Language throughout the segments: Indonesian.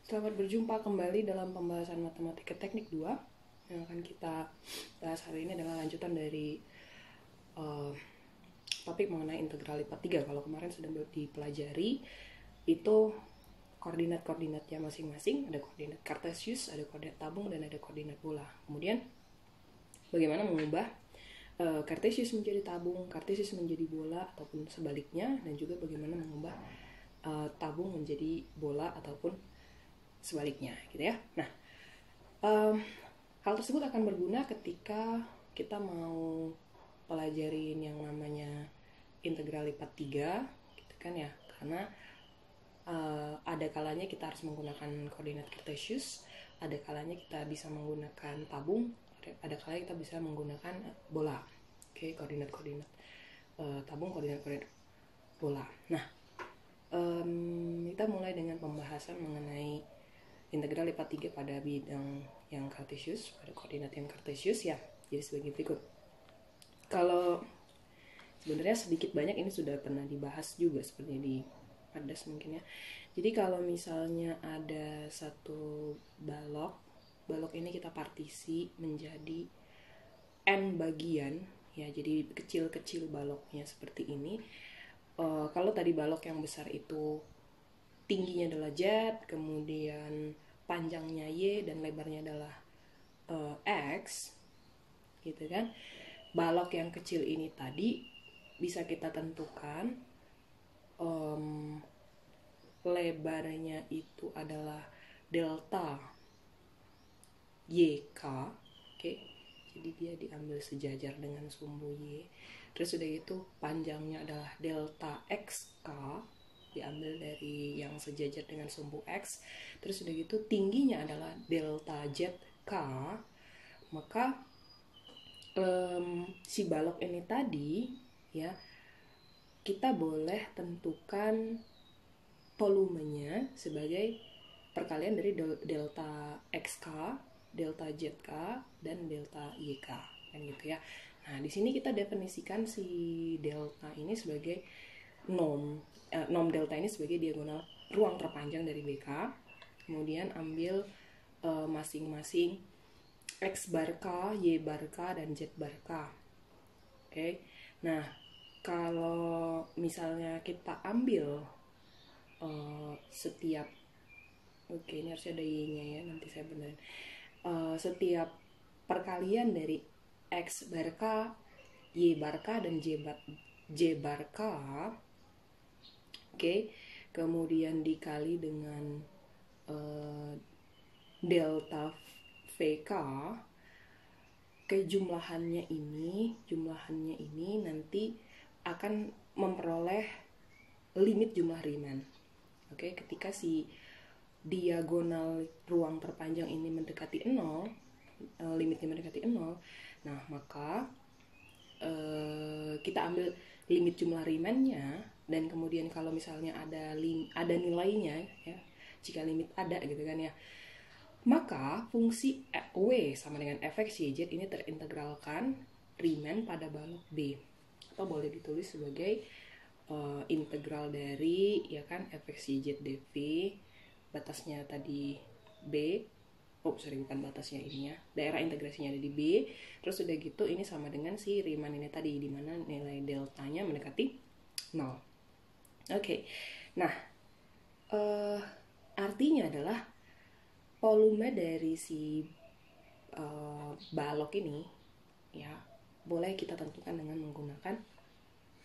Selamat berjumpa kembali dalam pembahasan matematika teknik 2. Yang akan kita bahas hari ini adalah lanjutan dari topik mengenai integral lipat 3. Kalau kemarin sudah dipelajari, itu koordinat-koordinatnya masing-masing. Ada koordinat kartesius, ada koordinat tabung, dan ada koordinat bola. Kemudian bagaimana mengubah kartesius menjadi tabung, kartesius menjadi bola, ataupun sebaliknya, dan juga bagaimana mengubah tabung menjadi bola ataupun sebaliknya, gitu ya. Nah, hal tersebut akan berguna ketika kita mau pelajarin yang namanya integral lipat 3, gitu kan ya. Karena ada kalanya kita harus menggunakan koordinat kartesius, ada kalanya kita bisa menggunakan tabung, ada kalanya kita bisa menggunakan bola. Oke, koordinat-koordinat tabung, koordinat-koordinat bola. Nah, kita mulai dengan pembahasan mengenai integral lipat 3 pada bidang yang kartesius, pada koordinat yang kartesius ya. Jadi sebagai berikut. Kalau sebenarnya sedikit banyak ini sudah pernah dibahas juga seperti di PADAS mungkin ya. Jadi kalau misalnya ada satu balok ini kita partisi menjadi n bagian ya, jadi kecil-kecil baloknya seperti ini. Kalau tadi balok yang besar itu tingginya adalah Z, kemudian panjangnya Y, dan lebarnya adalah X, gitu kan. Balok yang kecil ini tadi bisa kita tentukan lebarnya itu adalah delta YK, oke. Jadi dia diambil sejajar dengan sumbu Y. Terus udah gitu panjangnya adalah delta XK, diambil dari yang sejajar dengan sumbu X. Terus udah gitu tingginya adalah delta ZK. Maka si balok ini tadi ya, kita boleh tentukan volumenya sebagai perkalian dari delta XK, delta ZK, dan delta YK, kan gitu ya. Nah, di sini kita definisikan si delta ini sebagai nom delta ini sebagai diagonal ruang terpanjang dari BK. Kemudian ambil masing-masing X bar K, Y bar K, dan Z bar K. Oke. Nah, kalau misalnya kita ambil setiap ini harusnya ada Y-nya ya, nanti saya benerin. Setiap perkalian dari X bar K, Y bar K, dan J bar K, oke, kemudian dikali dengan delta VK, jumlahannya ini nanti akan memperoleh limit jumlah Riemann. Oke, ketika si diagonal ruang terpanjang ini mendekati 0, limitnya mendekati 0, nah maka kita ambil limit jumlah Riemann-nya, dan kemudian kalau misalnya ada nilainya ya, jika limit ada gitu kan ya, maka fungsi W sama dengan fx yz ini terintegralkan Riemann pada balok B, atau boleh ditulis sebagai integral dari ya kan fx yz dv, batasnya tadi B, bukan batasnya ini ya, daerah integrasinya ada di B. Terus udah gitu ini sama dengan si Riemann ini tadi, dimana nilai deltanya mendekati 0. Oke. Nah, artinya adalah volume dari si balok ini ya boleh kita tentukan dengan menggunakan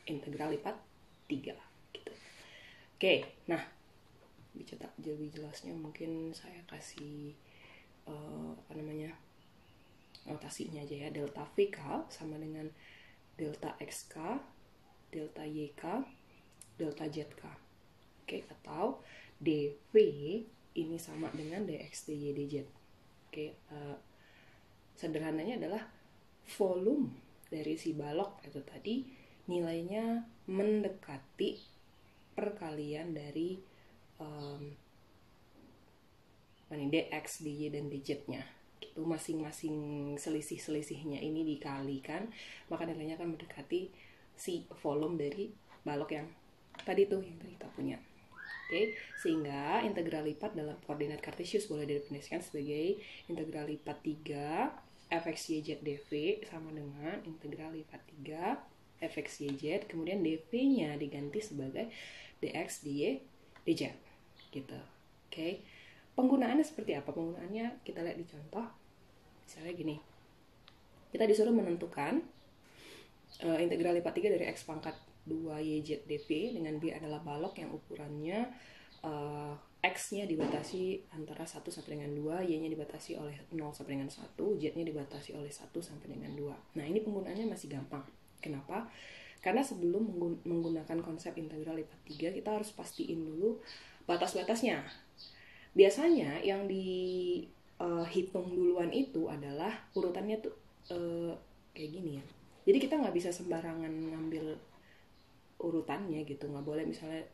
integral lipat 3 gitu. Oke. Nah, bicara lebih jelasnya mungkin saya kasih notasinya aja ya. Delta VK sama dengan delta XK, delta YK, delta ZK. Oke, atau dV ini sama dengan dx dy dz. Oke, sederhananya adalah volume dari si balok itu tadi nilainya mendekati perkalian dari dx, dy, dan dz-nya. Itu masing-masing selisih-selisihnya ini dikalikan, maka nilainya akan mendekati si volume dari balok yang tadi tuh yang tadi kita punya. Oke, sehingga integral lipat dalam koordinat kartesius boleh didefinisikan sebagai integral lipat 3 fx yz dv sama dengan integral lipat 3 fx yz, kemudian dv-nya diganti sebagai dx dy dz gitu. Oke. Penggunaannya seperti apa? Penggunaannya kita lihat di contoh. Misalnya gini. Kita disuruh menentukan integral lipat 3 dari x pangkat 2 yz dv dengan b adalah balok yang ukurannya x-nya dibatasi antara 1 sampai dengan 2, y-nya dibatasi oleh 0 sampai dengan 1, z-nya dibatasi oleh 1 sampai dengan 2. Nah, ini penggunaannya masih gampang. Kenapa? Karena sebelum menggunakan konsep integral lipat 3, kita harus pastiin dulu batas-batasnya. Biasanya yang dihitung duluan itu adalah urutannya tuh kayak gini ya. Jadi kita nggak bisa sembarangan ngambil urutannya gitu, nggak boleh misalnya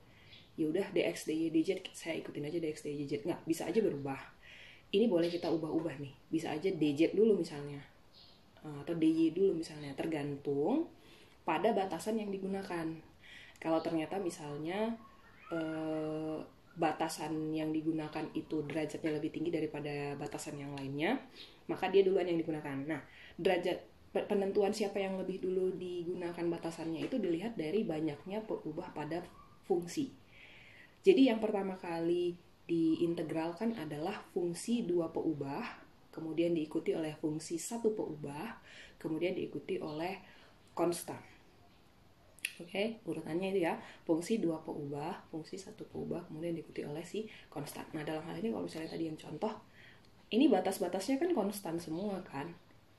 ya udah dx dy dz saya ikutin aja dx dy dz, nggak, bisa aja berubah. Ini boleh kita ubah-ubah nih, bisa aja dz dulu misalnya atau dy dulu misalnya, tergantung pada batasan yang digunakan. Kalau ternyata misalnya batasan yang digunakan itu derajatnya lebih tinggi daripada batasan yang lainnya, maka dia duluan yang digunakan. Nah, derajat penentuan siapa yang lebih dulu digunakan batasannya itu dilihat dari banyaknya peubah pada fungsi. Jadi yang pertama kali diintegralkan adalah fungsi 2 peubah, kemudian diikuti oleh fungsi 1 peubah, kemudian diikuti oleh konstan. Oke, urutannya itu ya, fungsi 2 peubah, fungsi 1 peubah, kemudian diikuti oleh si konstan. Nah, dalam hal ini kalau misalnya tadi yang contoh, ini batas-batasnya kan konstan semua kan.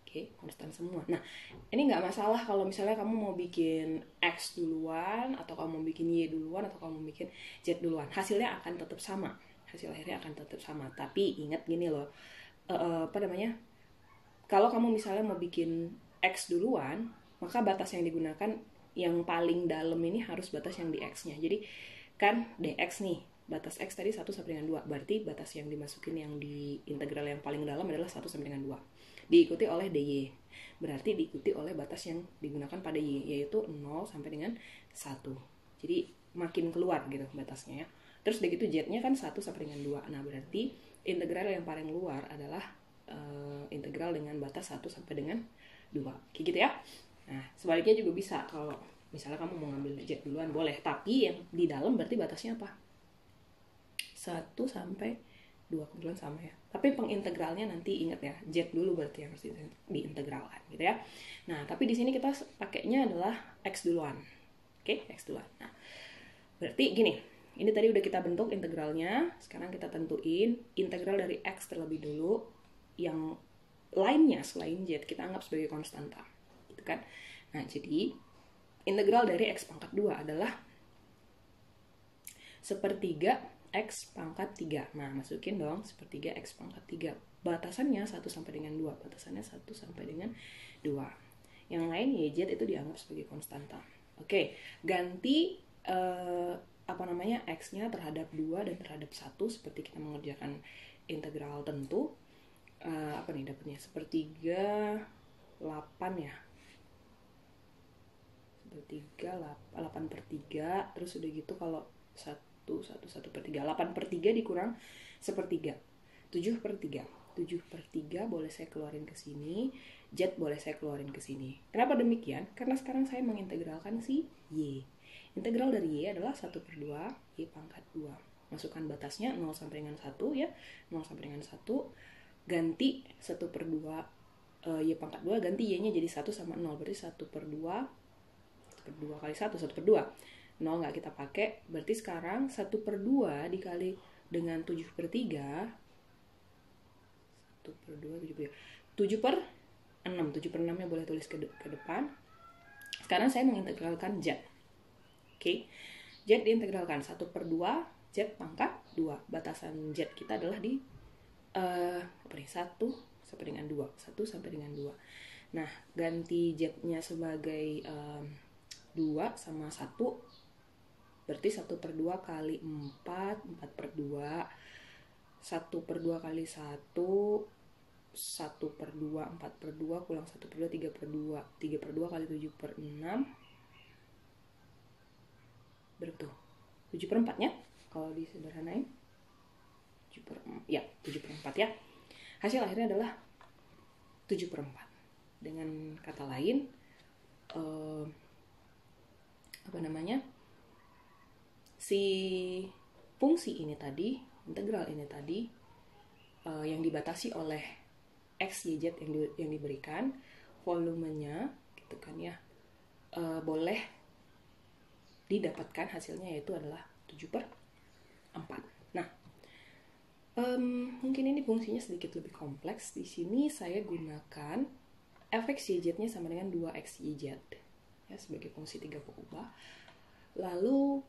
Oke, konstan semua. Nah, ini nggak masalah kalau misalnya kamu mau bikin X duluan, atau kamu mau bikin Y duluan, atau kamu mau bikin Z duluan. Hasilnya akan tetap sama. Hasil akhirnya akan tetap sama. Tapi ingat gini loh, kalau kamu misalnya mau bikin X duluan, maka batas yang digunakan yang paling dalam ini harus batas yang di X-nya. Jadi kan dx nih, batas X tadi 1 sampai dengan 2. Berarti batas yang dimasukin yang di integral yang paling dalam adalah 1 sampai dengan 2. Diikuti oleh dy. Berarti diikuti oleh batas yang digunakan pada y, yaitu 0 sampai dengan 1. Jadi makin keluar gitu batasnya ya. Terus begitu z-nya kan 1 sampai dengan 2. Nah, berarti integral yang paling luar adalah integral dengan batas 1 sampai dengan 2. Kayak gitu ya. Nah, sebaliknya juga bisa. Kalau misalnya kamu mau ngambil z duluan boleh, tapi yang di dalam berarti batasnya apa? 1 sampai 2, kebetulan sama ya. Tapi pengintegralnya nanti ingat ya, z dulu berarti yang harus diintegralkan gitu ya. Nah, tapi di sini kita pakainya adalah x duluan. Oke, x duluan. Nah, berarti gini, ini tadi udah kita bentuk integralnya. Sekarang kita tentuin integral dari x terlebih dulu. Yang lainnya selain z kita anggap sebagai konstanta. Gitu kan? Nah, jadi integral dari x pangkat 2 adalah sepertiga x pangkat 3. Nah, masukin dong sepertiga x pangkat 3. Batasannya 1 sampai dengan 2. Batasannya 1 sampai dengan 2. Yang lain yz itu dianggap sebagai konstanta. Oke, ganti x-nya terhadap 2 dan terhadap 1 seperti kita mengerjakan integral tentu. Dapatnya sepertiga 8 ya. Sepertiga 8/3. Terus udah gitu kalau 1 per 3. 8/3 dikurang sepertiga. 7/3. 7/3 boleh saya keluarin ke sini. Z boleh saya keluarin ke sini. Kenapa demikian? Karena sekarang saya mengintegralkan si Y. Integral dari Y adalah 1/2 Y pangkat 2. Masukkan batasnya 0 sampai dengan 1 ya. 0 sampai dengan 1. Ganti 1/2 Y pangkat 2. Ganti Y-nya jadi 1 sama 0. Berarti 1/2. 1/2 kali 1, 1/2. 0 nggak kita pakai, berarti sekarang 1/2 dikali dengan 7/3, 1/2, 7/6, 7/6 nya boleh tulis ke depan. Sekarang saya mengintegralkan Z. Oke, Z diintegralkan 1/2 Z pangkat 2. Batasan Z kita adalah di 1 sampai dengan 2. 1 sampai dengan 2. Nah, ganti Z-nya sebagai 2 sama 1, berarti 1/2 kali 4, 4/2, 1/2 kali 1, 1/2, 4/2, kurang 1/2, 3/2, 3/2 kali 7/6, berapa tuh? 7/4 ya? kalau disederhanain 7/4 ya. Hasil akhirnya adalah 7/4. Dengan kata lain, si fungsi ini tadi, integral ini tadi, yang dibatasi oleh x, y, z yang diberikan, volumenya gitu kan ya, boleh didapatkan hasilnya yaitu adalah 7/4. Nah, mungkin ini fungsinya sedikit lebih kompleks. Di sini saya gunakan fx y z-nya sama dengan 2x y z ya, sebagai fungsi 3 pengubah. Lalu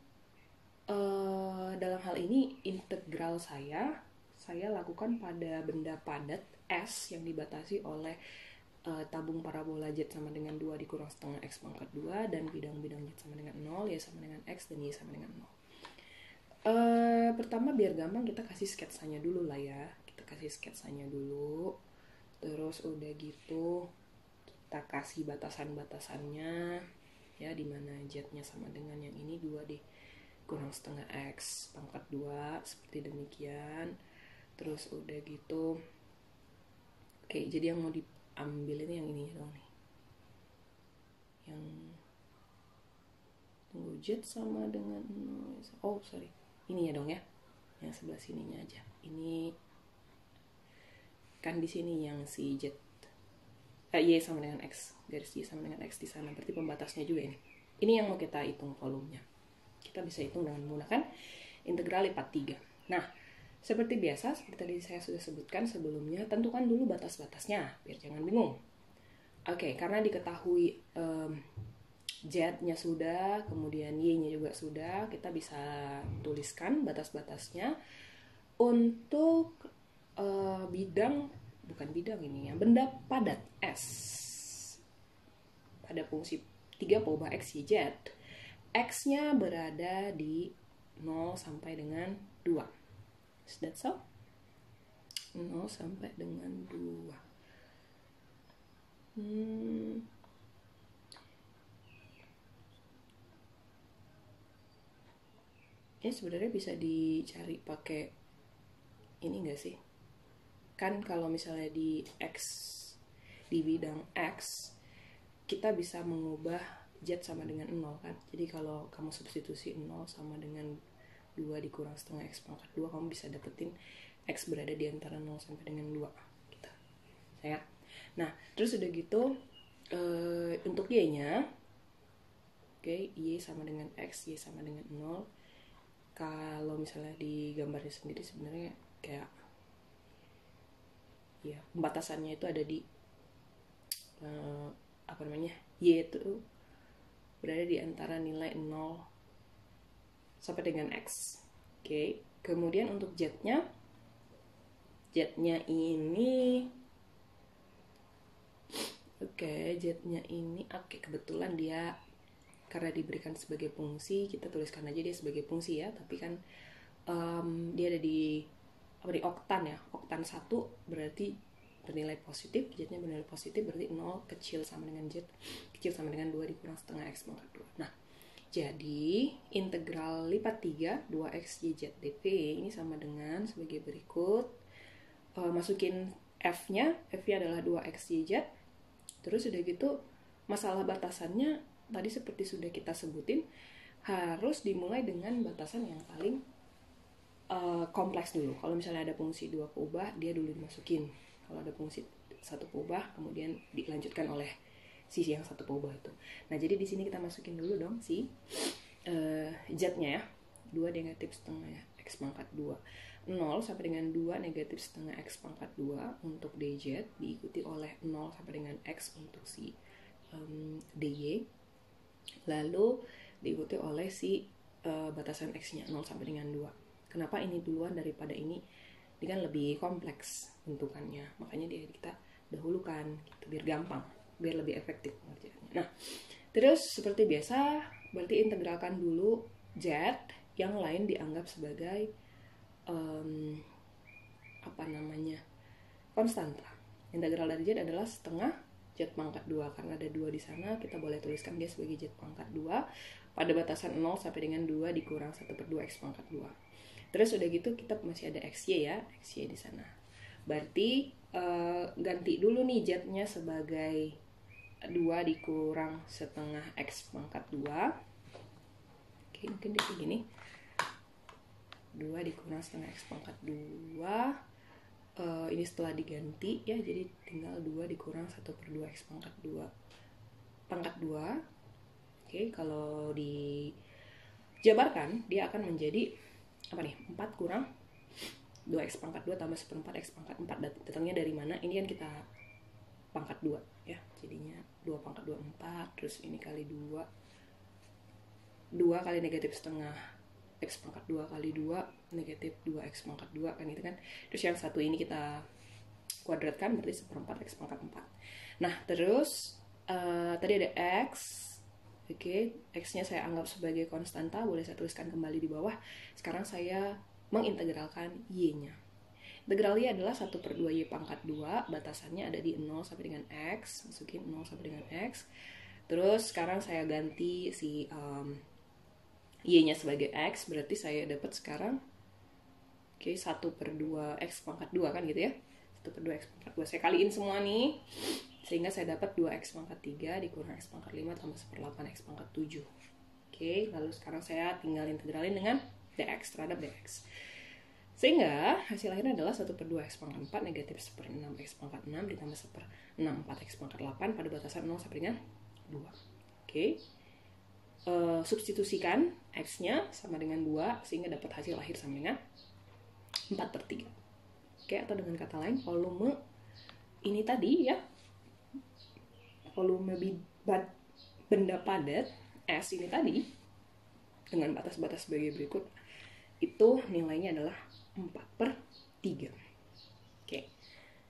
dalam hal ini integral saya lakukan pada benda padat S yang dibatasi oleh tabung parabola Z sama dengan 2 dikurang setengah X pangkat 2, dan bidang-bidang Z sama dengan 0, Y sama dengan X, dan Y sama dengan 0. Pertama biar gampang kita kasih sketsanya dulu lah ya. Kita kasih sketsanya dulu. Terus udah gitu kita kasih batasan-batasannya ya, dimana Z-nya sama dengan yang ini 2 dikurang setengah X pangkat 2 seperti demikian. Terus udah gitu, oke, jadi yang mau diambil ini yang ini dong nih, yang tunggu Z sama dengan 0. Ini ya dong ya, yang sebelah sininya aja. Ini kan di sini yang si Z Y sama dengan X, garis Y sama dengan X di sana, berarti pembatasnya juga ini. Ini yang mau kita hitung volumenya. Kita bisa hitung dengan menggunakan integral lipat 3. Nah, seperti biasa, seperti tadi saya sudah sebutkan sebelumnya, tentukan dulu batas-batasnya, biar jangan bingung. Oke, karena diketahui Z-nya sudah, kemudian Y-nya juga sudah, kita bisa tuliskan batas-batasnya untuk benda padat S. Pada fungsi 3 pengubah X, Y, Z, X-nya berada di 0 sampai dengan 2. Is that so? 0 sampai dengan 2. Ini sebenarnya bisa dicari pakai ini enggak sih? Kan kalau misalnya di bidang X, kita bisa mengubah Z sama dengan 0 kan. Jadi kalau kamu substitusi 0 sama dengan 2 dikurang setengah X pangkat 2, kamu bisa dapetin X berada di antara 0 sampai dengan 2 gitu. Ya. Nah, terus udah gitu untuk Y-nya, oke, Y sama dengan X, Y sama dengan 0. Kalau misalnya di gambarnya sendiri sebenarnya kayak ya, pembatasannya itu ada di Y itu berada di antara nilai 0 sampai dengan X. Oke. Kemudian untuk Z-nya ini kebetulan dia karena diberikan sebagai fungsi, kita tuliskan aja dia sebagai fungsi ya, tapi kan dia ada di oktan ya. Oktan 1 berarti bernilai positif, Z-nya bernilai positif, berarti 0 kecil sama dengan Z kecil sama dengan 2 dikurang setengah X pangkat 2. Nah, jadi integral lipat 3 2x y z dv ini sama dengan sebagai berikut. Masukin F-nya adalah 2x y z. Terus udah gitu masalah batasannya tadi seperti sudah kita sebutin, harus dimulai dengan batasan yang paling kompleks dulu. Kalau misalnya ada fungsi 2 pengubah, dia dulu dimasukin. Kalau ada fungsi 1 pengubah, kemudian dilanjutkan oleh sisi yang 1 pengubah itu. Nah, jadi di sini kita masukin dulu dong si Z-nya ya. 2 negatif setengah X pangkat 2. 0 sampai dengan 2 negatif setengah X pangkat 2 untuk DZ, diikuti oleh 0 sampai dengan X untuk si DY. Lalu diikuti oleh si batasan X-nya 0 sampai dengan 2. Kenapa ini duluan daripada ini? Ini kan lebih kompleks bentukannya, makanya kita dahulukan gitu, biar gampang, biar lebih efektif pengerjaannya. Nah, terus seperti biasa, berarti integralkan dulu Z, yang lain dianggap sebagai konstanta. Integral dari Z adalah setengah Z pangkat 2, karena ada 2 di sana, kita boleh tuliskan dia sebagai Z pangkat 2 pada batasan 0 sampai dengan 2 dikurang 1/2 X pangkat 2. Terus udah gitu kita masih ada XY ya, XY di sana. Berarti ganti dulu nih Z-nya sebagai 2 dikurang setengah X pangkat 2. Oke, mungkin dia kayak gini. 2 dikurang setengah X pangkat 2. Ini setelah diganti ya, jadi tinggal 2 dikurang 1/2 X pangkat 2 pangkat 2. Oke, kalau dijabarkan dia akan menjadi apa nih? 4 kurang 2x pangkat 2 tambah 1/4 x pangkat 4. Datangnya dari mana? Ini kan kita pangkat 2 ya. Jadinya 2 pangkat 2 4, terus ini kali 2. 2 kali negatif setengah x pangkat 2 kali 2 negatif 2x pangkat 2 kan gitu kan. Terus yang satu ini kita kuadratkan berarti 1/4 x pangkat 4. Nah, terus tadi ada x. Oke, x-nya saya anggap sebagai konstanta, boleh saya tuliskan kembali di bawah. Sekarang saya mengintegralkan y-nya. Integral y adalah 1/2 y pangkat 2, batasannya ada di 0 sampai dengan x, masukin 0 sampai dengan x. Terus sekarang saya ganti si y-nya sebagai x, berarti saya dapat sekarang 1/2 x pangkat 2 kan gitu ya. 1/2 x pangkat 2, saya kaliin semua nih. Sehingga saya dapat 2x pangkat 3 dikurang x pangkat 5 tambah 1/8 x pangkat 7. Oke, lalu sekarang saya tinggal integralin dengan dx terhadap dx. Sehingga hasil akhirnya adalah 1/2 x pangkat 4 negatif 1/6 x pangkat 6 ditambah 1/6 4 x pangkat 8 pada batasan 0 sampai dengan 2. Oke. Substitusikan x-nya sama dengan 2 sehingga dapat hasil akhir sama dengan 4/3. Oke, atau dengan kata lain volume ini tadi ya, volume benda padat S ini tadi dengan batas-batas sebagai berikut, itu nilainya adalah 4/3. Oke.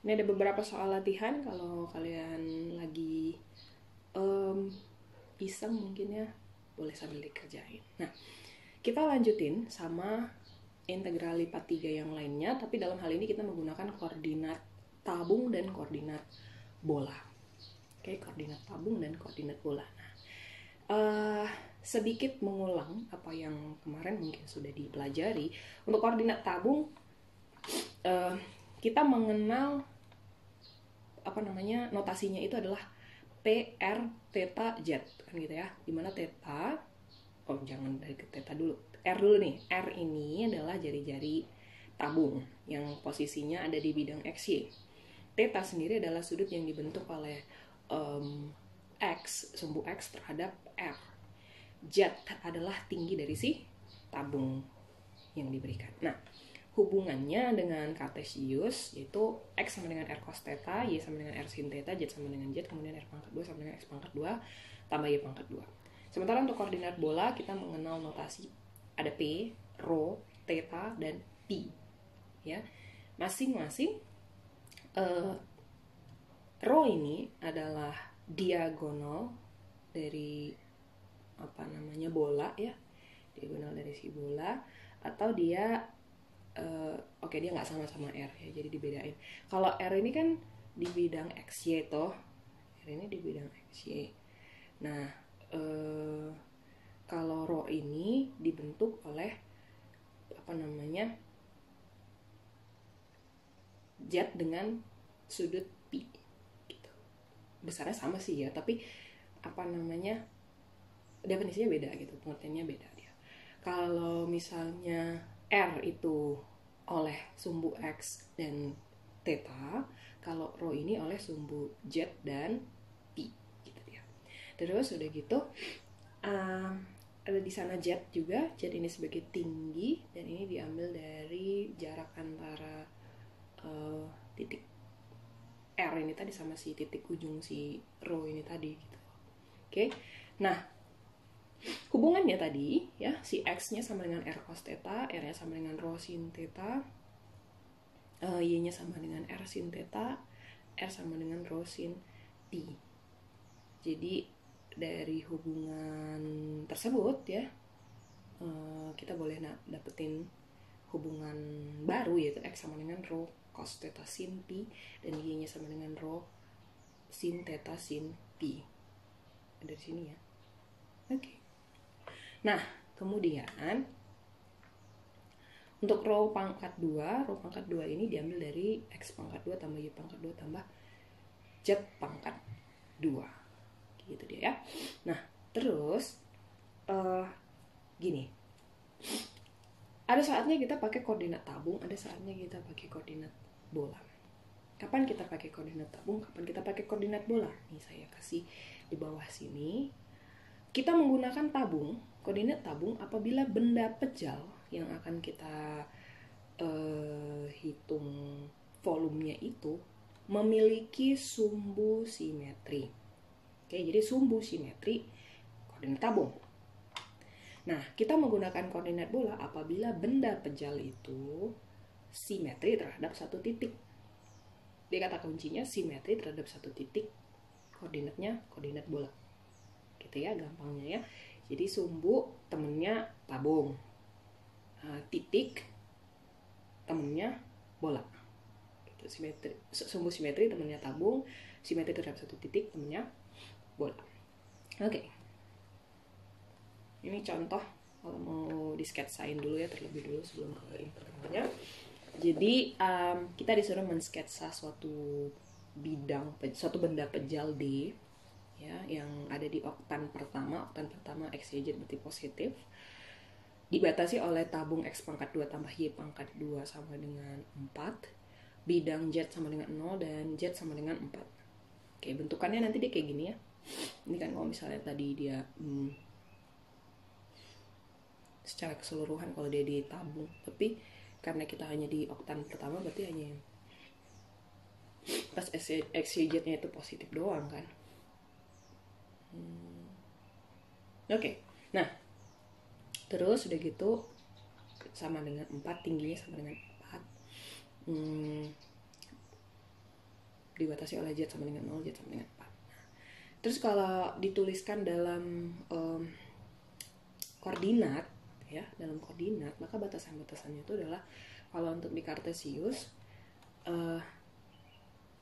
Ini ada beberapa soal latihan kalau kalian lagi iseng mungkin ya, boleh sambil dikerjain. Nah, kita lanjutin sama integral lipat 3 yang lainnya, tapi dalam hal ini kita menggunakan koordinat tabung dan koordinat bola. Oke, koordinat tabung dan koordinat bola. Nah, sedikit mengulang apa yang kemarin mungkin sudah dipelajari. Untuk koordinat tabung, kita mengenal notasinya itu adalah P, R, theta, Z kan gitu ya. Dimana theta, jangan dari theta dulu, R dulu nih. R ini adalah jari-jari tabung yang posisinya ada di bidang XY. Theta sendiri adalah sudut yang dibentuk oleh X, sumbu X terhadap R. Z adalah tinggi dari si tabung yang diberikan. Nah, hubungannya dengan Cartesius yaitu X sama dengan R cos theta, Y sama dengan R sin theta, Z sama dengan Z, kemudian R pangkat 2 sama dengan X pangkat 2 tambah Y pangkat 2. Sementara untuk koordinat bola kita mengenal notasi ada P, rho, theta, dan pi. Ya, masing-masing rho ini adalah diagonal dari bola ya, diagonal dari si bola, atau dia dia nggak sama-sama R ya, jadi dibedain. Kalau R ini kan di bidang XY toh, R ini di bidang XY. Nah, kalau rho ini dibentuk oleh Z dengan sudut pi gitu. Besarnya sama sih ya, tapi definisinya beda gitu, pengertiannya beda dia. Kalau misalnya R itu oleh sumbu X dan theta, kalau rho ini oleh sumbu Z dan pi gitu ya. Terus udah gitu ada di sana Z juga. Z ini sebagai tinggi dan ini diambil dari jarak antara titik R ini tadi sama si titik ujung si rho ini tadi gitu. Oke. Nah, hubungannya tadi ya, si X-nya sama dengan R cos theta, R-nya sama dengan rho sin theta, Y-nya sama dengan R sin theta, R sama dengan rho sin pi. Jadi dari hubungan tersebut ya, kita boleh dapetin hubungan baru yaitu X sama dengan rho cos theta sin pi dan Y-nya sama dengan rho sin theta sin pi. Dari sini ya. Oke. Nah, kemudian Untuk rho pangkat 2 ini diambil dari X pangkat 2 tambah Y pangkat 2 tambah Z pangkat 2. Gitu dia ya. Nah, terus gini. Ada saatnya kita pakai koordinat tabung, ada saatnya kita pakai koordinat bola. Kapan kita pakai koordinat tabung, kapan kita pakai koordinat bola? Nih saya kasih di bawah sini. Kita menggunakan tabung, koordinat tabung apabila benda pejal yang akan kita hitung volumenya itu memiliki sumbu simetri. Oke, jadi sumbu simetri koordinat tabung. Nah, kita menggunakan koordinat bola apabila benda pejal itu simetri terhadap satu titik. Dia kata kuncinya simetri terhadap satu titik, koordinatnya koordinat bola. Gitu ya gampangnya ya. Jadi sumbu temennya tabung, titik temennya bola. Gitu, simetri, sumbu simetri temennya tabung, simetri terhadap satu titik temennya bola. Oke. Ini contoh kalau mau disketsain dulu ya terlebih dulu sebelum ke integral. Jadi kita disuruh mensketsa suatu benda pejal D ya yang ada di oktan pertama X, Y, Z berarti positif, dibatasi oleh tabung X pangkat 2 tambah Y pangkat 2 sama dengan 4, bidang Z sama dengan 0 dan Z sama dengan 4. Oke, bentukannya nanti dia kayak gini ya. Ini kan kalau misalnya tadi dia secara keseluruhan kalau dia di tabung, tapi karena kita hanya di oktan pertama berarti hanya pas X, Y, Z-nya itu positif doang kan. Oke. Nah, terus udah gitu sama dengan 4, tingginya sama dengan 4. Dibatasi oleh Z sama dengan 0, Z sama dengan 4. Terus kalau dituliskan dalam koordinat ya, dalam koordinat, maka batasan-batasannya itu adalah kalau untuk di Kartesius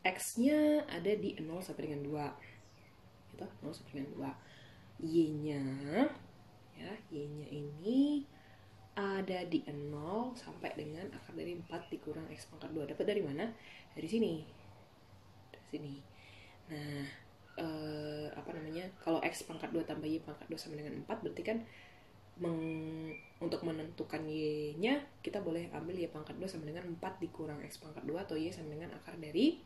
X-nya ada di 0 sampai dengan 2. Gitu, 0 sampai dengan 2. Y-nya ya, Y-nya ini ada di 0 sampai dengan akar dari 4 dikurang X pangkat 2. Dapat dari mana? Dari sini. Dari sini. Nah, kalau X pangkat 2 tambah Y pangkat 2 sama dengan 4 berarti kan untuk menentukan Y-nya kita boleh ambil Y pangkat 2 sama dengan 4 dikurang X pangkat 2 atau Y sama dengan akar dari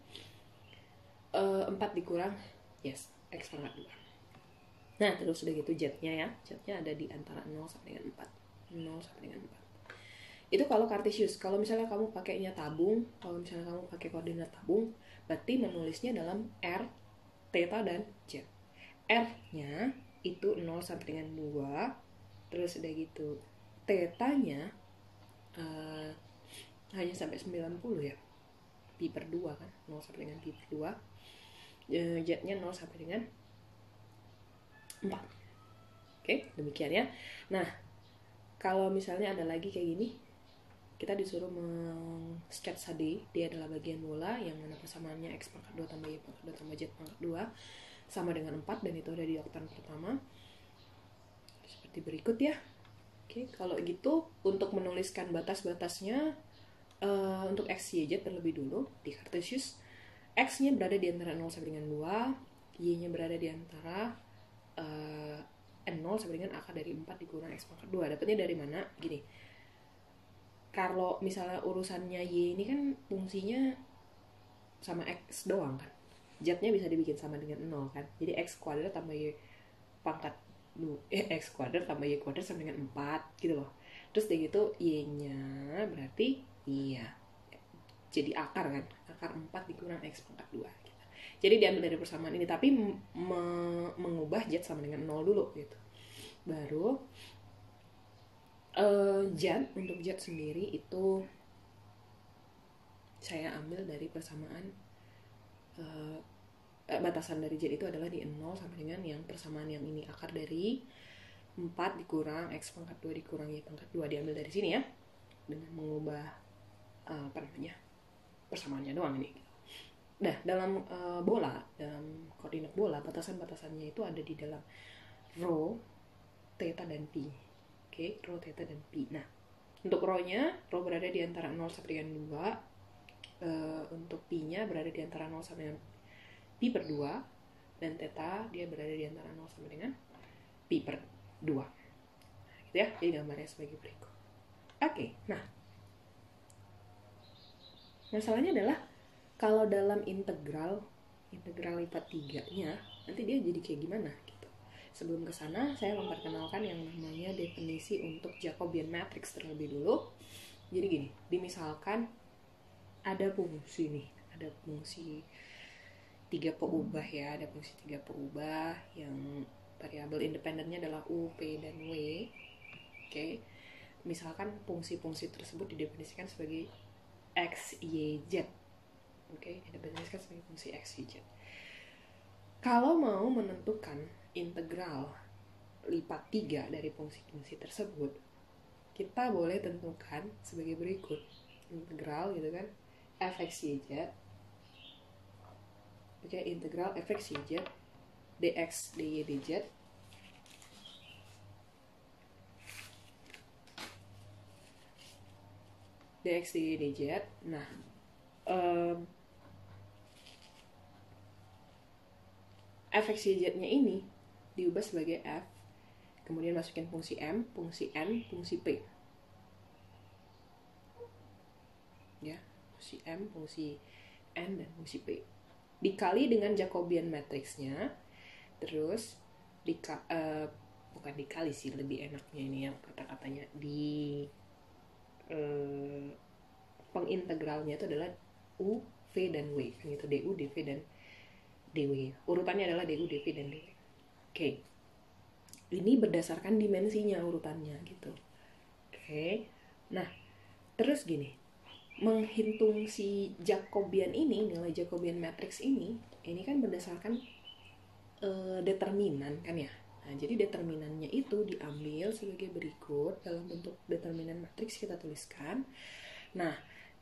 4 dikurang X pangkat 2. Nah, terus udah gitu Z-nya ya. Z-nya ada di antara 0 sampai dengan 4. 0 sampai dengan 4. Itu kalau Kartesius. Kalau misalnya kamu pakainya tabung, kalau misalnya kamu pakai koordinat tabung, berarti menulisnya dalam R, theta, dan Z. R-nya itu 0 sampai dengan 2. Terus udah gitu theta-nya hanya sampai 90 ya. Pi per 2 kan. 0 sampai dengan pi per 2. Z-nya 0 sampai dengan 4. Oke, demikian ya. Nah, kalau misalnya ada lagi kayak gini, kita disuruh sketsa D. D adalah bagian bola yang mana persamaannya X pangkat 2 tambah Y pangkat 2 tambah Z pangkat 2 sama dengan 4, dan itu ada di oktan pertama. Seperti berikut ya. Oke, kalau gitu untuk menuliskan batas-batasnya untuk X, Y, Z terlebih dulu di Kartesius, X-nya berada di antara 0 sampai dengan 2, Y-nya berada di antara 0 sampai dengan akar dari 4 dikurang X pangkat 2. Dapatnya dari mana? Gini. Kalau misalnya urusannya Y ini kan fungsinya sama X doang kan. Z-nya bisa dibikin sama dengan 0 kan. Jadi X kuadrat tambah Y pangkat X kuadrat tambah Y kuadrat sama dengan 4 gitu loh. Terus dari gitu Y-nya berarti iya. Jadi akar kan. Akar 4 dikurang X pangkat 2 gitu. Jadi diambil dari persamaan ini, tapi mengubah Z sama dengan 0 dulu gitu. Baru Z, untuk Z sendiri itu saya ambil dari persamaan batasan dari Z itu adalah di 0 sampai dengan yang persamaan yang ini, akar dari 4 dikurang X pangkat 2 dikurang Y pangkat 2, diambil dari sini ya, dengan mengubah persamaannya doang ini. Nah, dalam dalam koordinat bola, batasan-batasannya itu ada di dalam rho, theta, dan pi. Oke, rho, theta, dan pi. Nah, Untuk rho-nya, rho berada di antara 0 sampai dengan 2. Untuk pi-nya berada di antara 0 sampai dengan pi per 2. Dan theta dia berada di antara 0 sampai dengan pi per 2. Gitu ya, jadi gambarnya sebagai berikut. Oke, nah masalahnya adalah kalau dalam integral lipat 3-nya, nanti dia jadi kayak gimana gitu. Sebelum ke sana, saya memperkenalkan yang namanya definisi untuk Jacobian matrix terlebih dulu. Jadi gini, dimisalkan ada fungsi nih, ada fungsi 3 peubah ya, ada fungsi 3 peubah yang variabel independennya adalah u, p, dan w. Oke. Misalkan fungsi-fungsi tersebut didefinisikan sebagai x, y, z. Oke, didefinisikan sebagai fungsi x, y, z. Kalau mau menentukan integral lipat 3 dari fungsi-fungsi tersebut, kita boleh tentukan sebagai berikut. Integral gitu kan, fx, y, z. Oke, integral fx, y, z dx, dy, dz dx, dy, dz. Nah, fx, y, z-nya ini diubah sebagai f, kemudian masukin fungsi m, fungsi n, fungsi p. Ya, fungsi m, fungsi n, dan fungsi p. Dikali dengan Jacobian matrixnya, terus bukan dikali sih, lebih enaknya ini ya kata-katanya, di pengintegralnya itu adalah u, v, dan w, gitu, du, dv, dan dw. Urutannya adalah du, dv, dan dw. Oke. Ini berdasarkan dimensinya urutannya gitu. Oke. Nah, terus gini, menghitung si Jacobian ini, nilai Jacobian matrix ini kan berdasarkan determinan kan ya. Nah, jadi determinannya itu diambil sebagai berikut dalam bentuk determinan matriks, kita tuliskan. Nah,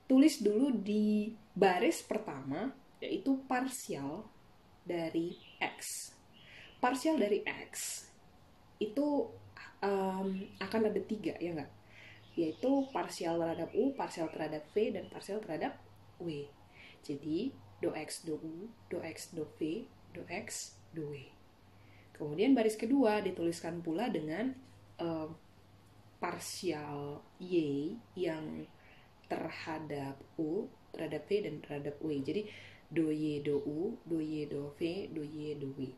tulis dulu di baris pertama, yaitu parsial dari x. Parsial dari x itu akan ada 3, ya nggak? Yaitu parsial terhadap u, parsial terhadap v, dan parsial terhadap w. Jadi, do x, do u, do x, do v, do x, do w. Kemudian baris kedua dituliskan pula dengan parsial y yang terhadap u, terhadap v, dan terhadap w. Jadi, do y, do u, do y, do v, do y, do w.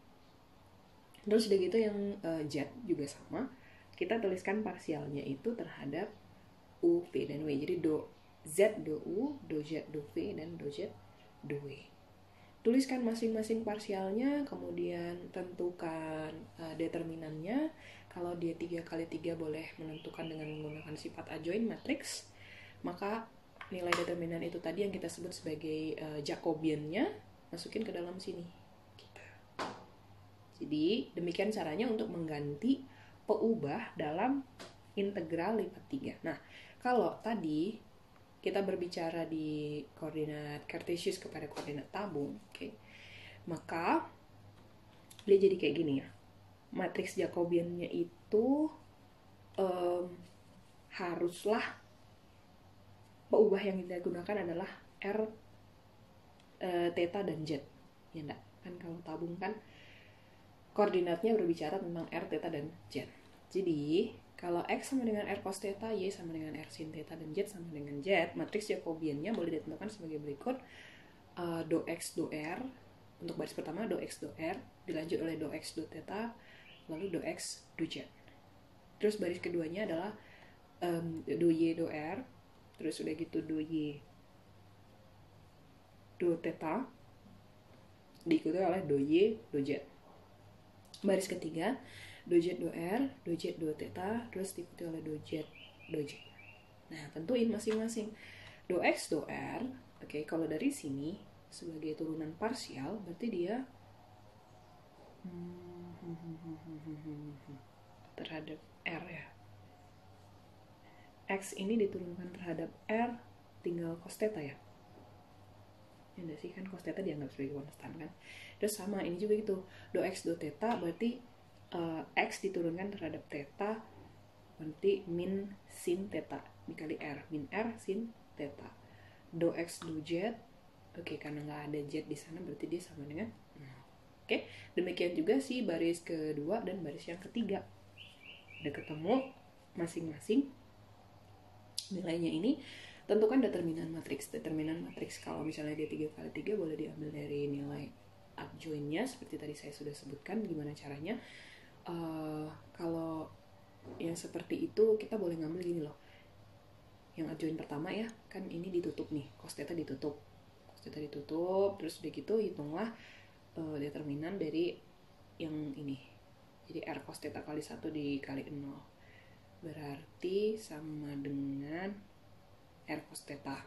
Terus udah gitu yang z juga sama. Kita tuliskan parsialnya itu terhadap u, v, dan w. Jadi do z, do u, do z, do v, dan do z, do w. Tuliskan masing-masing parsialnya, kemudian tentukan determinannya. Kalau dia 3 kali 3 boleh menentukan dengan menggunakan sifat adjoint matrix, maka nilai determinan itu tadi yang kita sebut sebagai Jacobiannya masukin ke dalam sini. Gitu. Jadi demikian caranya untuk mengganti peubah dalam integral lipat 3. Nah, kalau tadi kita berbicara di koordinat kartesius kepada koordinat tabung, maka dia jadi kayak gini ya. Matriks Jacobiannya itu haruslah peubah yang kita gunakan adalah r, theta, dan z. Ya enggak? Kan kalau tabung kan koordinatnya berbicara tentang r, theta, dan z. Jadi kalau x sama dengan r cos theta, y sama dengan r sin theta, dan z sama dengan z, matriks Jacobiannya boleh ditentukan sebagai berikut. Do x, do r, untuk baris pertama do x, do r, dilanjut oleh do x, do theta, lalu do x, do z. Terus baris keduanya adalah do y, do r, terus udah gitu do y, do theta, diikuti oleh do y, do z. Baris ketiga do z, do r, do z, do theta, terus diikuti oleh do z, do z. Nah, tentuin masing-masing. Do x, do r, kalau dari sini sebagai turunan parsial, berarti dia terhadap r ya. X ini diturunkan terhadap r, tinggal cos theta ya. Ya enggak sih, kan cos theta dianggap sebagai konstan kan. Terus sama ini juga gitu. Do x, do theta, berarti x diturunkan terhadap theta, berarti min sin theta. dikali R, min R sin theta. Do X do Z, oke, karena nggak ada Z di sana berarti dia sama dengan 0. Oke, demikian juga si baris kedua dan baris yang ketiga. Udah ketemu masing-masing nilainya ini, tentukan determinan matriks. Determinan matriks kalau misalnya dia 3 kali 3 boleh diambil dari nilai adjointnya, seperti tadi saya sudah sebutkan gimana caranya. Kalau yang seperti itu kita boleh ngambil gini loh. Yang adjoint pertama ya, kan ini ditutup nih, cos theta ditutup. Cos theta ditutup, terus udah gitu hitunglah determinan dari yang ini. Jadi R cos theta kali 1 dikali 0. Berarti sama dengan R cos theta.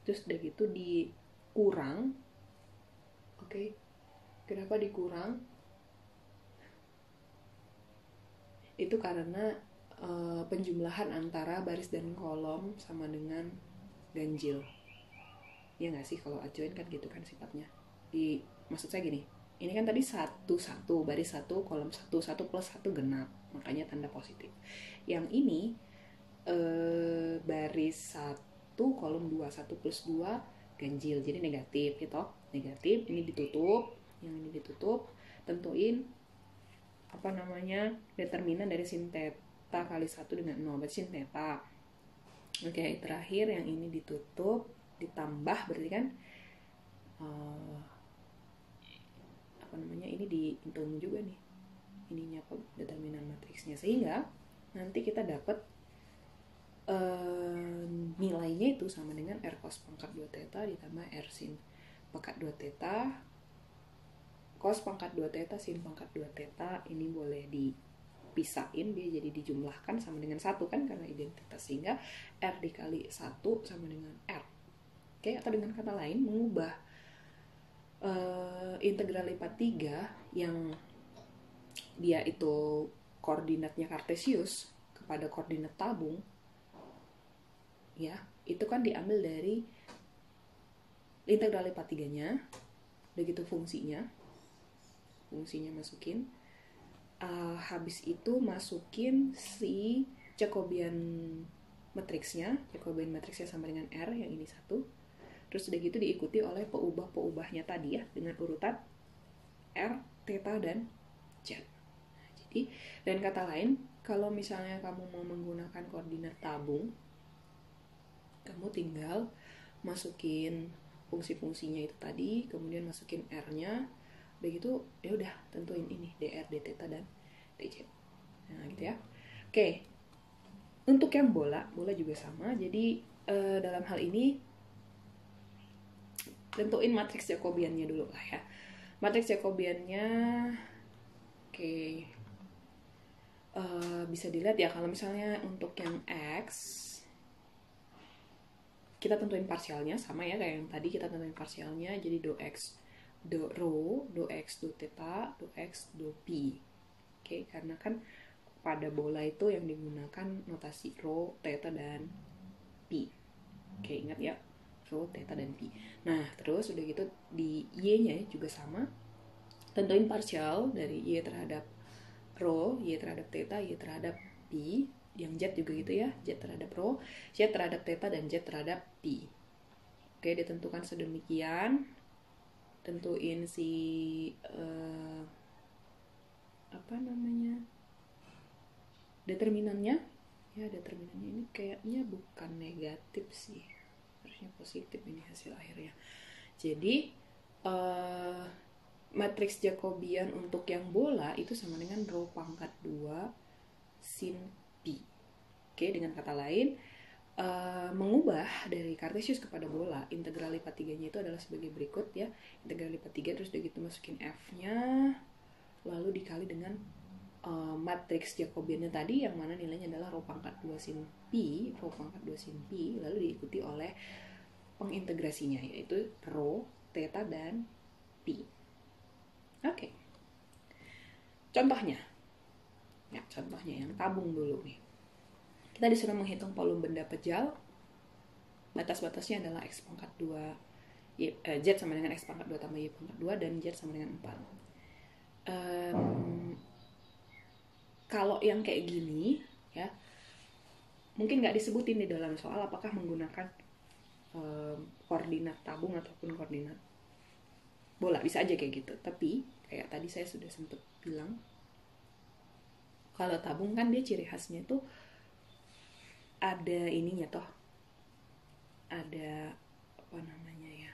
Terus udah gitu dikurang. Oke. Kenapa dikurang? Itu karena penjumlahan antara baris dan kolom sama dengan ganjil. Ya nggak sih, kalau adjoint kan gitu kan sifatnya. Maksud saya gini, ini kan tadi 1, 1, baris 1, kolom 1, 1 plus 1 genap, makanya tanda positif. Yang ini baris 1, kolom 2, 1 plus 2 ganjil, jadi negatif gitu. Negatif, ini ditutup, yang ini ditutup. Tentuin determinan dari sin theta kali 1 dengan 0, berarti sin theta. Oke, terakhir yang ini ditutup, ditambah berarti kan ini dihitung juga nih ininya determinan matriksnya, sehingga nanti kita dapat nilainya itu sama dengan R cos pangkat 2 theta ditambah R sin pangkat 2 theta cos pangkat 2 theta sin pangkat 2 theta. Ini boleh dipisahin, dia jadi dijumlahkan sama dengan 1 kan karena identitas, sehingga R dikali 1 sama dengan R. Oke, atau dengan kata lain mengubah integral lipat 3 yang dia itu koordinatnya kartesius kepada koordinat tabung, ya, itu kan diambil dari integral lipat 3-nya, begitu fungsinya masukin, habis itu masukin si Jacobian matriksnya sama dengan R, yang ini 1. Terus udah gitu diikuti oleh peubah-peubahnya tadi ya, dengan urutan R, theta, dan Z. Jadi, dan kata lain, kalau misalnya kamu mau menggunakan koordinat tabung, kamu tinggal masukin fungsi-fungsinya itu tadi, kemudian masukin R-nya, udah gitu ya udah tentuin ini dr, dθ, dan dz. Nah gitu ya. Oke, untuk yang bola juga sama. Jadi dalam hal ini tentuin matriks Jacobiannya dulu lah ya. Matriks Jacobiannya bisa dilihat ya, kalau misalnya untuk yang X kita tentuin parsialnya sama ya kayak yang tadi, kita tentuin parsialnya jadi do X do rho, do X do theta, do X do pi. Oke, karena kan pada bola itu yang digunakan notasi rho, theta, dan pi. Oke, ingat ya, rho, theta, dan pi. Nah, terus udah gitu di Y-nya juga sama. Tentuin parsial dari Y terhadap rho, Y terhadap theta, Y terhadap pi. Yang Z juga gitu ya, Z terhadap rho, Z terhadap theta, dan Z terhadap pi. Oke, ditentukan sedemikian. Tentuin si determinannya ya. Determinannya ini kayaknya bukan negatif sih, harusnya positif ini hasil akhirnya. Jadi matriks Jacobian untuk yang bola itu sama dengan rho pangkat 2 sin pi. Oke, dengan kata lain mengubah dari kartesius kepada bola, integral lipat 3-nya itu adalah sebagai berikut ya. Integral lipat 3, terus udah gitu masukin F-nya, lalu dikali dengan matriks Jacobiannya tadi yang mana nilainya adalah rho pangkat 2 sin pi, lalu diikuti oleh pengintegrasinya yaitu rho, theta, dan pi. Oke. Contohnya yang tabung dulu nih. Kita disuruh menghitung volume benda pejal. Batas-batasnya adalah X pangkat 2, Z sama dengan X pangkat 2 tambah Y pangkat 2, dan Z sama dengan 4. Kalau yang kayak gini ya, mungkin nggak disebutin di dalam soal apakah menggunakan koordinat tabung ataupun koordinat bola, bisa aja kayak gitu. Tapi kayak tadi saya sudah sempat bilang, kalau tabung kan dia ciri khasnya itu ada ininya toh, ada apa namanya ya,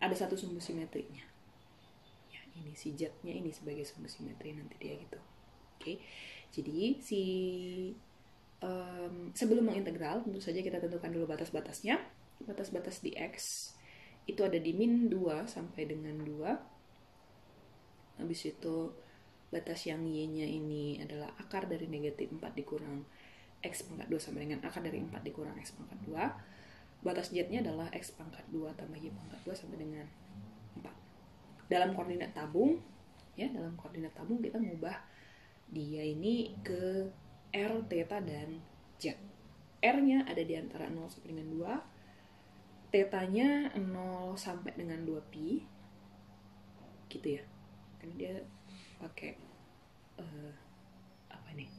ada satu sumbu simetrinya ya, ini si jetnya ini sebagai sumbu simetri nanti dia gitu. Oke, jadi si sebelum mengintegral tentu saja kita tentukan dulu batas-batasnya. Batas-batas di X itu ada di min 2 sampai dengan 2. Habis itu batas yang Y-nya ini adalah akar dari negatif 4 dikurang X pangkat 2 sama dengan akar dari 4 dikurang X pangkat 2. Batas Z-nya adalah X pangkat 2 tambah Y pangkat 2 sampai dengan 4. Dalam koordinat tabung, ya, dalam koordinat tabung kita ngubah dia ini ke R, theta, dan Z. R-nya ada di antara 0 sampai dengan 2, theta-nya 0 sampai dengan 2pi, gitu ya. Karena dia pakai apa nih?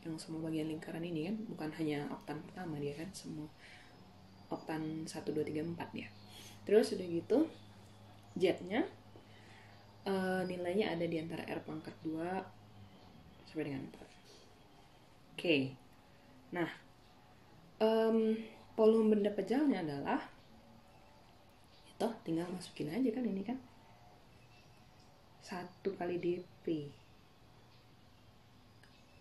Yang semua bagian lingkaran ini kan bukan hanya oktan pertama dia kan, semua oktan 1, 2, 3, 4 ya. Terus udah gitu Z-nya nilainya ada di antara R pangkat 2 sampai dengan 4. Oke. Nah, volume benda pejalnya adalah itu tinggal masukin aja kan, ini kan 1 kali dp.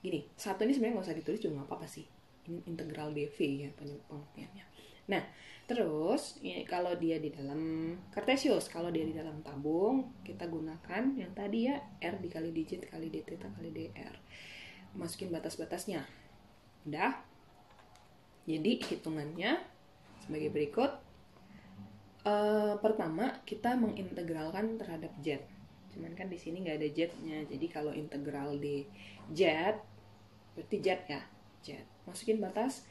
Gini, 1 ini sebenarnya nggak usah ditulis juga nggak apa-apa sih. Ini integral dv ya pengertiannya. Nah, terus ya, kalau dia di dalam kartesius, kalau dia di dalam tabung, kita gunakan yang tadi ya, R dikali di Z kali d theta kali dr. Masukin batas-batasnya. Udah. Jadi hitungannya sebagai berikut. Pertama kita mengintegralkan terhadap Z. Cuman kan di sini nggak ada Z-nya. Jadi kalau integral di Z berarti Z ya, Z. Masukin batas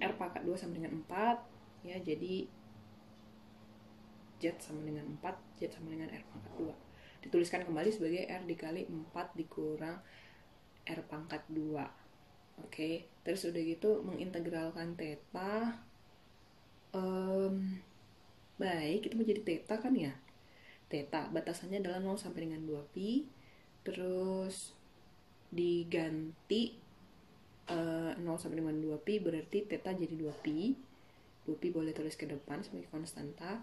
R pangkat 2 sama dengan 4 ya, jadi Z sama dengan 4, Z sama dengan R pangkat 2. Dituliskan kembali sebagai R dikali 4 dikurang R pangkat 2. Oke, terus udah gitu mengintegralkan theta. Baik, itu menjadi theta kan ya. Theta batasannya adalah 0 sampai dengan 2pi. Terus diganti 0 sampai dengan 2pi berarti theta jadi 2pi. 2pi boleh tulis ke depan sebagai konstanta.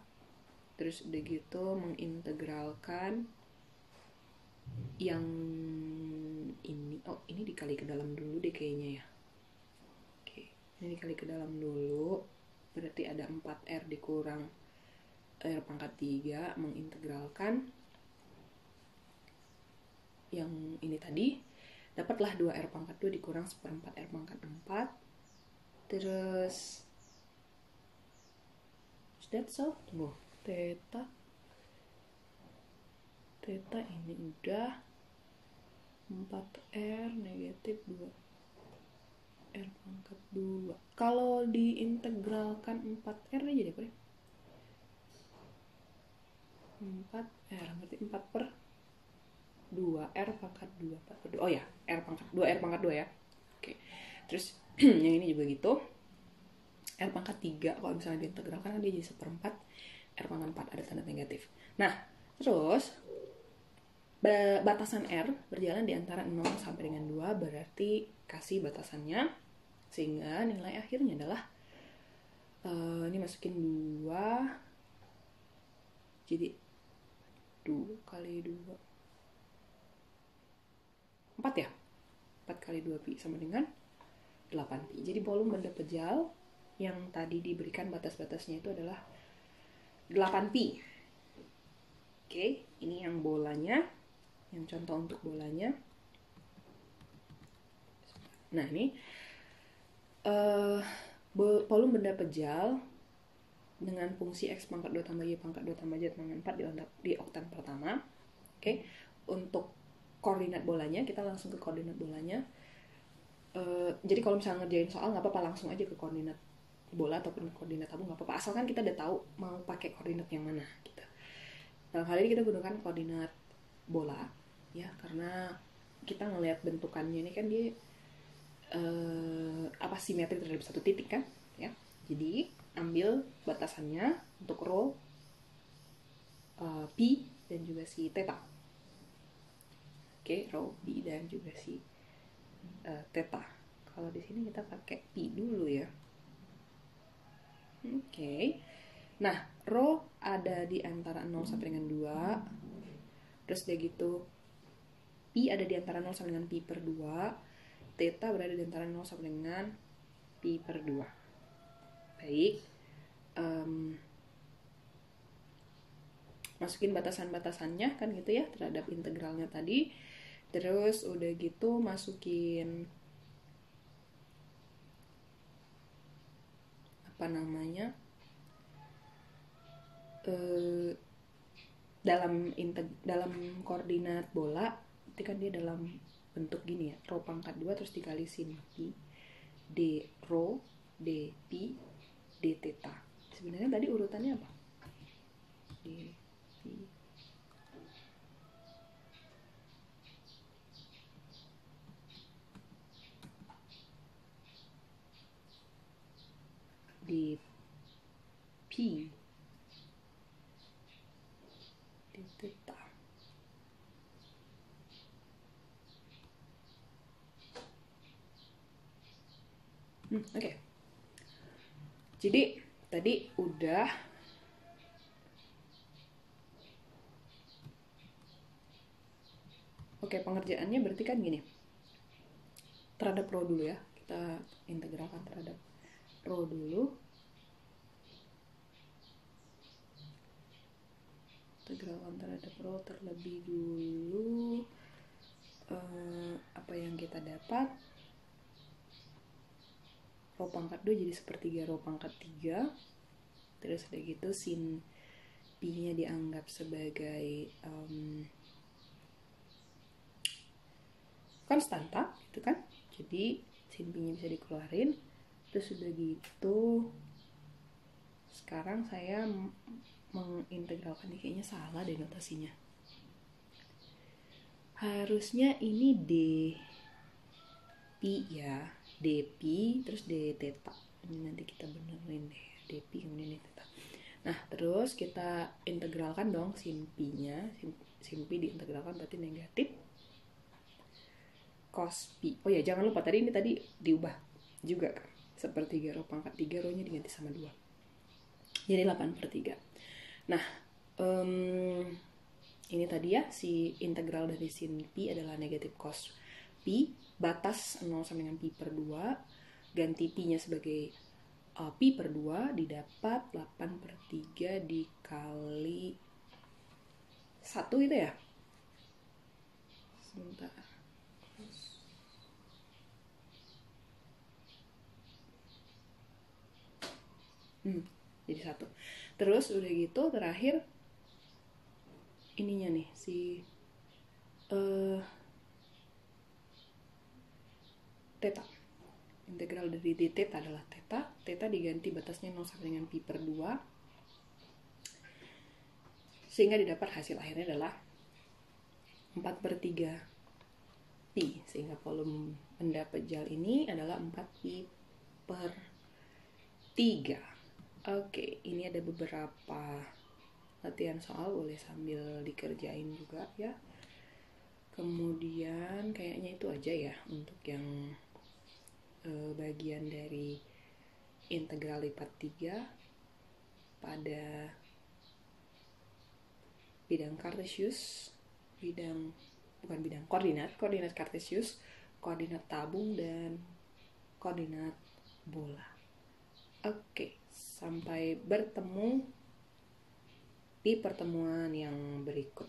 Terus udah gitu mengintegralkan yang ini. Oh, ini dikali ke dalam dulu deh kayaknya ya. Oke, ini dikali ke dalam dulu. Berarti ada 4R dikurang R pangkat 3 mengintegralkan yang ini tadi. Dapatlah 2R pangkat 2 dikurang 1/4 R pangkat 4. Terus that's all. Tunggu, theta ini udah 4R negatif 2R pangkat 2. Kalau diintegralkan 4R aja deh, 4R berarti 4 per 2 R pangkat 2 4 per 2. Oh ya, R pangkat 2 R pangkat 2 ya. Oke. Terus yang ini juga gitu. R pangkat 3 kalau misalnya diintegralkan kan dia jadi 1/4 R pangkat 4, ada tanda negatif. Nah, terus batasan R berjalan di antara 0 sampai dengan 2, berarti kasih batasannya sehingga nilai akhirnya adalah ini masukin 2 jadi 2 kali 2 4 ya, 4 kali 2pi sama dengan 8pi. Jadi volume benda pejal yang tadi diberikan batas-batasnya itu adalah 8pi. Oke, ini yang bolanya, yang contoh untuk bolanya. Nah ini volume benda pejal dengan fungsi X pangkat 2 tambah Y pangkat 2 tambah Z pangkat 4 di oktan pertama. Oke, untuk koordinat bolanya, kita langsung ke koordinat bolanya. Jadi kalau misalnya ngerjain soal nggak apa-apa, langsung aja ke koordinat bola ataupun koordinat tabung nggak apa-apa, asalkan kita udah tahu mau pakai koordinat yang mana gitu. Dalam hal ini kita gunakan koordinat bola ya, karena kita ngelihat bentukannya ini kan dia simetri terhadap satu titik kan ya. Jadi ambil batasannya untuk rho, pi dan juga si theta. Oke, rho, pi dan juga si theta. Kalau di sini kita pakai pi dulu ya. Oke. Nah, rho ada di antara 0 sampai dengan 2. Terus dia gitu pi ada di antara 0 sampai dengan pi per 2. Theta berada di antara 0 sampai dengan pi per 2. Baik. Masukin batasan-batasannya kan gitu ya terhadap integralnya tadi. Terus udah gitu masukin dalam koordinat bola itu kan dia dalam bentuk gini ya, rho pangkat 2 terus dikali sin pi d rho d pi d theta. Sebenarnya tadi urutannya apa? D pi d pi d theta. Oke. Jadi tadi udah pengerjaannya berarti kan gini. Terhadap rho dulu ya. Kita integralkan terhadap rho dulu. Integralkan terhadap rho terlebih dulu. Apa yang kita dapat? Rho pangkat 2 jadi sepertiga rho pangkat 3. Terus udah gitu sin pi nya dianggap sebagai konstanta gitu kan. Jadi sin pi nya bisa dikeluarin. Terus udah gitu sekarang saya mengintegralkan, kayaknya salah deh notasinya. Harusnya ini d pi ya, d pi terus d theta. Ini nanti kita benerin deh, d pi kemudian d theta. Nah, terus kita integralkan dong sin pi nya. Sin pi diintegralkan berarti negatif cos pi. Oh ya, jangan lupa tadi diubah juga kan. Sepertiga rho pangkat 3, rho nya diganti sama 2. Jadi 8/3. Nah, ini tadi ya, si integral dari sin pi adalah negatif cos pi, batas 0 sampai dengan pi per 2, ganti pi nya sebagai pi per 2, didapat 8/3 dikali 1 gitu ya. Sebentar. Jadi 1. Terus udah gitu terakhir ininya nih si theta. Integral dari d theta adalah theta. Theta diganti batasnya 0 sampai dengan pi per 2. Sehingga didapat hasil akhirnya adalah 4/3 pi. Sehingga volume benda pejal ini adalah 4 pi per 3. Oke, ini ada beberapa latihan soal, boleh sambil dikerjain juga ya. Kemudian kayaknya itu aja ya untuk yang bagian dari integral lipat 3 pada bidang kartesius, koordinat kartesius, koordinat tabung, dan koordinat bola. Oke, sampai bertemu di pertemuan yang berikut.